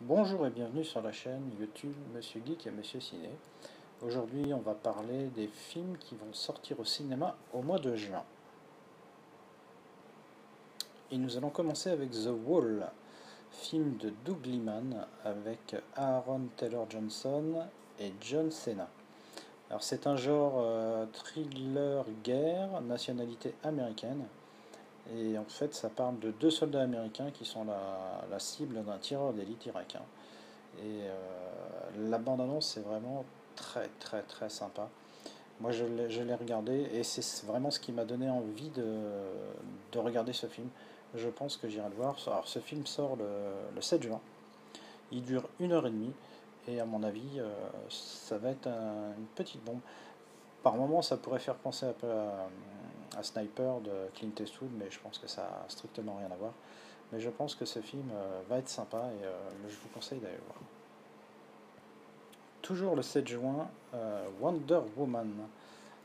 Bonjour et bienvenue sur la chaîne YouTube Monsieur Geek et Monsieur Ciné. Aujourd'hui, on va parler des films qui vont sortir au cinéma au mois de juin. Et nous allons commencer avec The Wall, film de Doug Liman avec Aaron Taylor Johnson et John Cena. Alors c'est un genre thriller guerre, nationalité américaine. Et en fait, ça parle de deux soldats américains qui sont la cible d'un tireur d'élite irakien. Et la bande-annonce est vraiment très sympa. Moi je l'ai regardé et c'est vraiment ce qui m'a donné envie de regarder ce film. Je pense que j'irai le voir. Alors ce film sort le 7 juin. Il dure 1h30 et à mon avis ça va être une petite bombe. Par moments ça pourrait faire penser un peu à Sniper de Clint Eastwood, mais je pense que ça a strictement rien à voir. Mais je pense que ce film va être sympa et je vous conseille d'aller le voir. Toujours le 7 juin, Wonder Woman,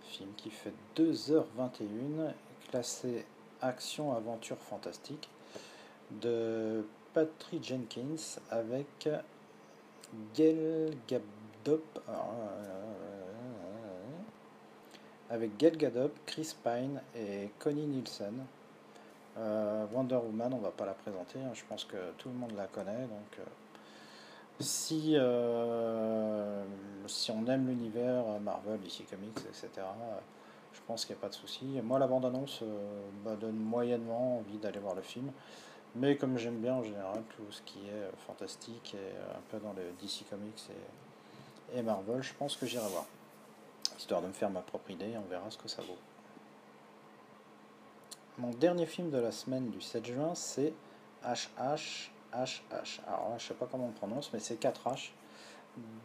film qui fait 2h21, classé action, aventure, fantastique, de Patty Jenkins avec Gal Gadot, Chris Pine et Connie Nielsen. Wonder Woman, on va pas la présenter, hein, je pense que tout le monde la connaît, donc si on aime l'univers Marvel, DC Comics, etc., je pense qu'il n'y a pas de souci. Moi, la bande-annonce me donne moyennement envie d'aller voir le film, mais comme j'aime bien en général tout ce qui est fantastique et un peu dans le DC Comics et Marvel, je pense que j'irai voir. Histoire de me faire ma propre idée, on verra ce que ça vaut. Mon dernier film de la semaine du 7 juin, c'est HHHH. Alors là, je sais pas comment on prononce, mais c'est 4 H.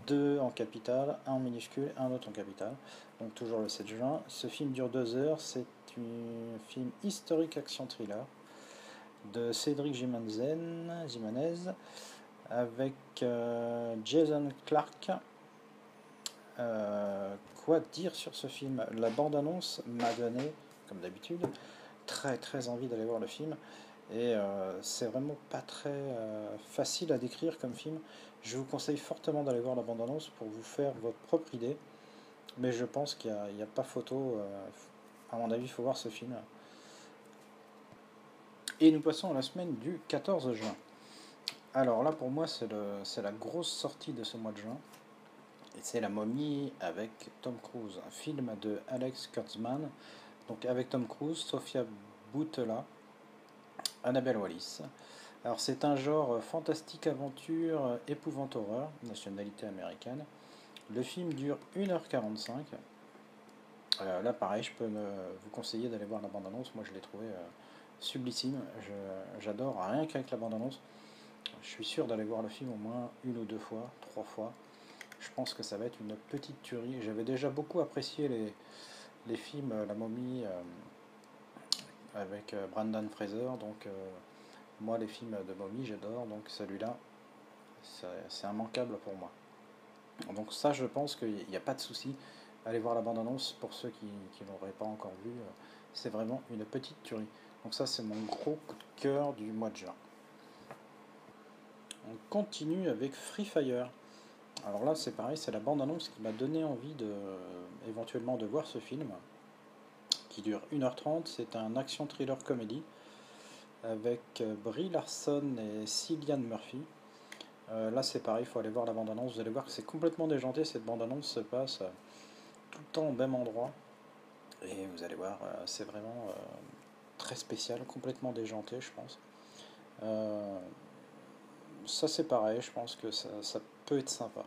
Deux en capital, un en minuscule, un autre en capital. Donc toujours le 7 juin. Ce film dure 2 heures. C'est un film historique action thriller de Cédric Jimenez avec Jason Clarke. Quoi dire sur ce film? La bande-annonce m'a donné, comme d'habitude, très envie d'aller voir le film. Et c'est vraiment pas très facile à décrire comme film. Je vous conseille fortement d'aller voir la bande-annonce pour vous faire votre propre idée. Mais je pense qu'il n'y a pas photo. À mon avis, il faut voir ce film. Et nous passons à la semaine du 14 juin. Alors là, pour moi, c'est la grosse sortie de ce mois de juin. Et c'est La Momie avec Tom Cruise. Un film de Alex Kurtzman. Donc avec Tom Cruise, Sofia Boutella, Annabelle Wallis. Alors c'est un genre fantastique aventure, épouvante horreur, nationalité américaine. Le film dure 1h45. Là pareil, je peux vous conseiller d'aller voir la bande-annonce. Moi je l'ai trouvé sublissime. J'adore, rien qu'avec la bande-annonce. Je suis sûr d'aller voir le film au moins une ou deux fois, trois fois. Je pense que ça va être une petite tuerie. J'avais déjà beaucoup apprécié les films La Momie avec Brendan Fraser. Donc moi les films de momie j'adore. Donc celui-là c'est immanquable pour moi. Donc ça, je pense qu'il n'y a pas de souci. Allez voir la bande-annonce pour ceux qui ne l'auraient pas encore vu. C'est vraiment une petite tuerie. Donc ça, c'est mon gros coup de cœur du mois de juin. On continue avec Free Fire. Alors là, c'est pareil, c'est la bande-annonce qui m'a donné envie éventuellement de voir ce film, qui dure 1h30. C'est un action thriller comédie avec Brie Larson et Cillian Murphy. Là, c'est pareil, il faut aller voir la bande-annonce. Vous allez voir que c'est complètement déjanté. Cette bande-annonce se passe tout le temps au même endroit. Et vous allez voir, c'est vraiment très spécial, complètement déjanté, je pense. Euh, Ça, c'est pareil, je pense que ça peut être sympa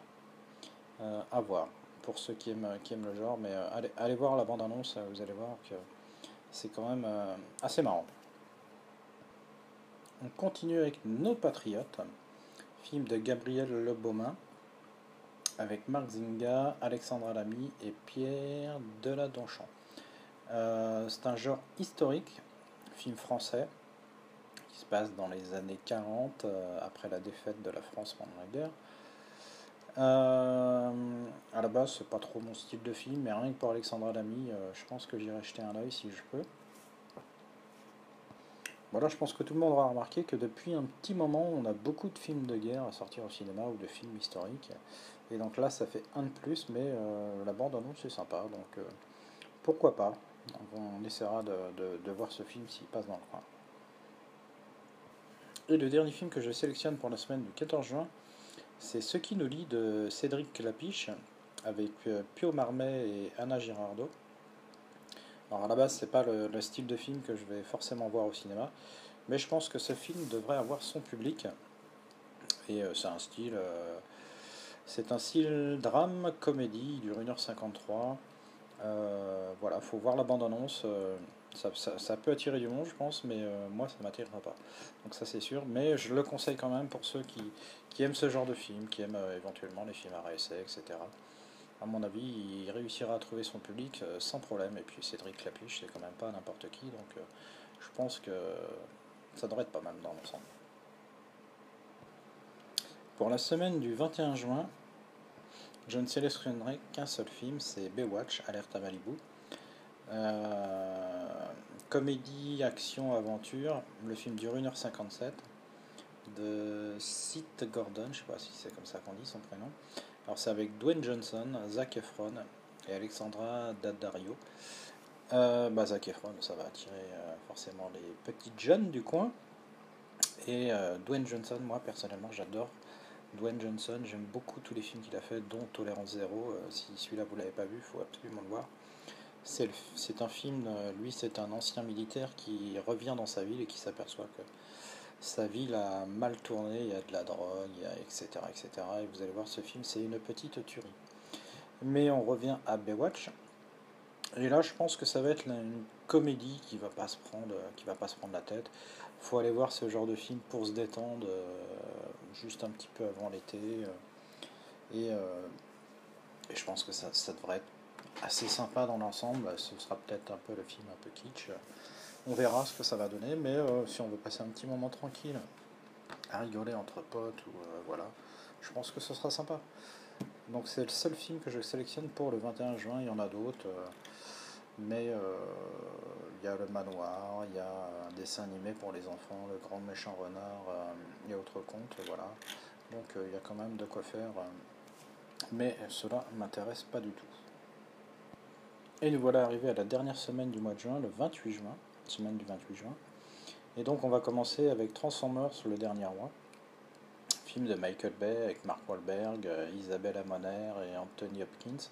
à voir pour ceux qui aiment le genre. Mais allez voir la bande-annonce, vous allez voir que c'est quand même assez marrant. On continue avec Nos Patriotes, film de Gabriel Le Beaumain, avec Marc Zinga, Alexandra Lamy et Pierre Deladonchamp. C'est un genre historique, film français, qui se passe dans les années 40, après la défaite de la France pendant la guerre. À la base, c'est pas trop mon style de film, mais rien que pour Alexandra Lamy, je pense que j'irai jeter un œil si je peux. Voilà, je pense que tout le monde aura remarqué que depuis un petit moment, on a beaucoup de films de guerre à sortir au cinéma ou de films historiques. Et donc là, ça fait un de plus, mais la bande-annonce c'est sympa, donc pourquoi pas. On essaiera de voir ce film s'il passe dans le coin. Et le dernier film que je sélectionne pour la semaine du 14 juin, c'est Ce qui nous lie de Cédric Clapiche, avec Pio Marmet et Anna Girardot. Alors à la base, c'est pas le style de film que je vais forcément voir au cinéma, mais je pense que ce film devrait avoir son public. Et c'est un style drame, comédie, il dure 1h53. Voilà, faut voir la bande-annonce. Ça peut attirer du monde, je pense, mais moi, ça m'attirera pas. Donc ça, c'est sûr. Mais je le conseille quand même pour ceux qui aiment ce genre de film, qui aiment éventuellement les films à essai, etc. À mon avis, il réussira à trouver son public sans problème. Et puis Cédric Clapiche, c'est quand même pas n'importe qui, donc je pense que ça devrait être pas mal dans l'ensemble. Pour la semaine du 21 juin, je ne sélectionnerai qu'un seul film, c'est Baywatch, Alerte à Malibu. Euh, Comédie, action, aventure. Le film dure 1h57 de Seth Gordon, je ne sais pas si c'est comme ça qu'on dit son prénom. Alors c'est avec Dwayne Johnson, Zac Efron et Alexandra Daddario. Zac Efron, ça va attirer forcément les petites jeunes du coin. Et Dwayne Johnson, moi personnellement j'adore Dwayne Johnson, j'aime beaucoup tous les films qu'il a fait, dont Tolérance Zéro. Si celui-là vous l'avez pas vu, il faut absolument le voir. C'est un film, lui c'est un ancien militaire qui revient dans sa ville et qui s'aperçoit que sa ville a mal tourné, il y a de la drogue, etc., etc. Et vous allez voir, ce film c'est une petite tuerie. Mais on revient à Baywatch. Et là, je pense que ça va être une comédie qui va pas se prendre la tête. Faut aller voir ce genre de film pour se détendre, juste un petit peu avant l'été. Et, euh, et je pense que ça devrait être assez sympa dans l'ensemble. Ce sera peut-être un peu le film un peu kitsch. On verra ce que ça va donner, mais si on veut passer un petit moment tranquille, à rigoler entre potes, ou voilà, je pense que ce sera sympa. Donc c'est le seul film que je sélectionne pour le 21 juin, il y en a d'autres, mais il y a Le Manoir, il y a un dessin animé pour les enfants, Le Grand Méchant Renard et autres contes, voilà. Donc il y a quand même de quoi faire, mais cela ne m'intéresse pas du tout. Et nous voilà arrivés à la dernière semaine du mois de juin, le 28 juin, semaine du 28 juin. Et donc on va commencer avec Transformers, le dernier roi, film de Michael Bay avec Mark Wahlberg, Isabelle Amoner et Anthony Hopkins.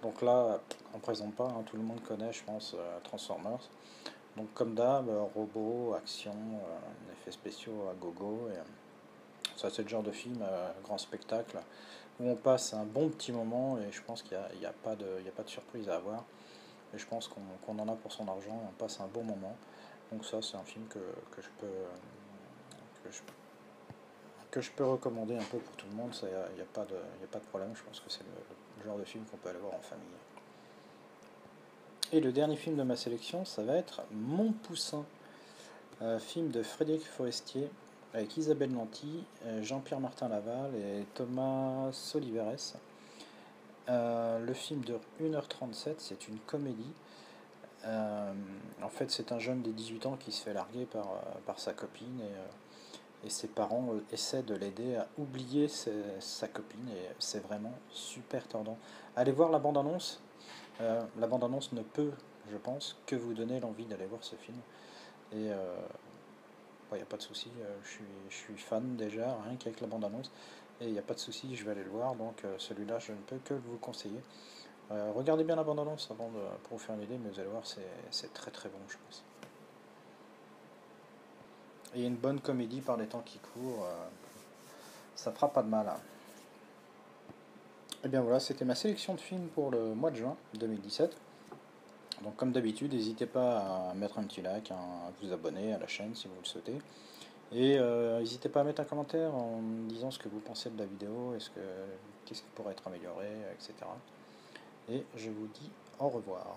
Donc là, on ne présente pas, hein, tout le monde connaît, je pense, Transformers. Donc comme d'hab, robots, action, effets spéciaux à gogo. Et, ça, c'est le genre de film, grand spectacle, où on passe un bon petit moment et je pense qu'il n'y a, y a pas de surprise à avoir. Et je pense qu'on en a pour son argent, on passe un bon moment. Donc ça, c'est un film que que je, que je peux recommander un peu pour tout le monde. Il n'y a, y a pas de problème, je pense que c'est le genre de film qu'on peut aller voir en famille. Et le dernier film de ma sélection, ça va être Mon Poussin, film de Frédéric Forestier, avec Isabelle Nanty, Jean-Pierre Martin Laval et Thomas Soliveres. Le film dure 1h37, c'est une comédie. En fait, c'est un jeune de 18 ans qui se fait larguer par sa copine et ses parents essaient de l'aider à oublier sa copine et c'est vraiment super tendant. Allez voir la bande-annonce. La bande-annonce ne peut, je pense, que vous donner l'envie d'aller voir ce film. Et il n'y a pas de souci, je suis fan déjà, rien qu'avec la bande-annonce. Et il n'y a pas de souci, je vais aller le voir. Donc celui-là, je ne peux que vous conseiller. Regardez bien la bande-annonce pour vous faire une idée, mais vous allez voir, c'est très très bon, je pense. Et une bonne comédie par les temps qui courent, ça fera pas de mal, hein. Et bien voilà, c'était ma sélection de films pour le mois de juin 2017. Donc comme d'habitude, n'hésitez pas à mettre un petit like, à vous abonner à la chaîne si vous le souhaitez. Et n'hésitez pas à mettre un commentaire en me disant ce que vous pensez de la vidéo, qu'est-ce qui pourrait être amélioré, etc. Et je vous dis au revoir.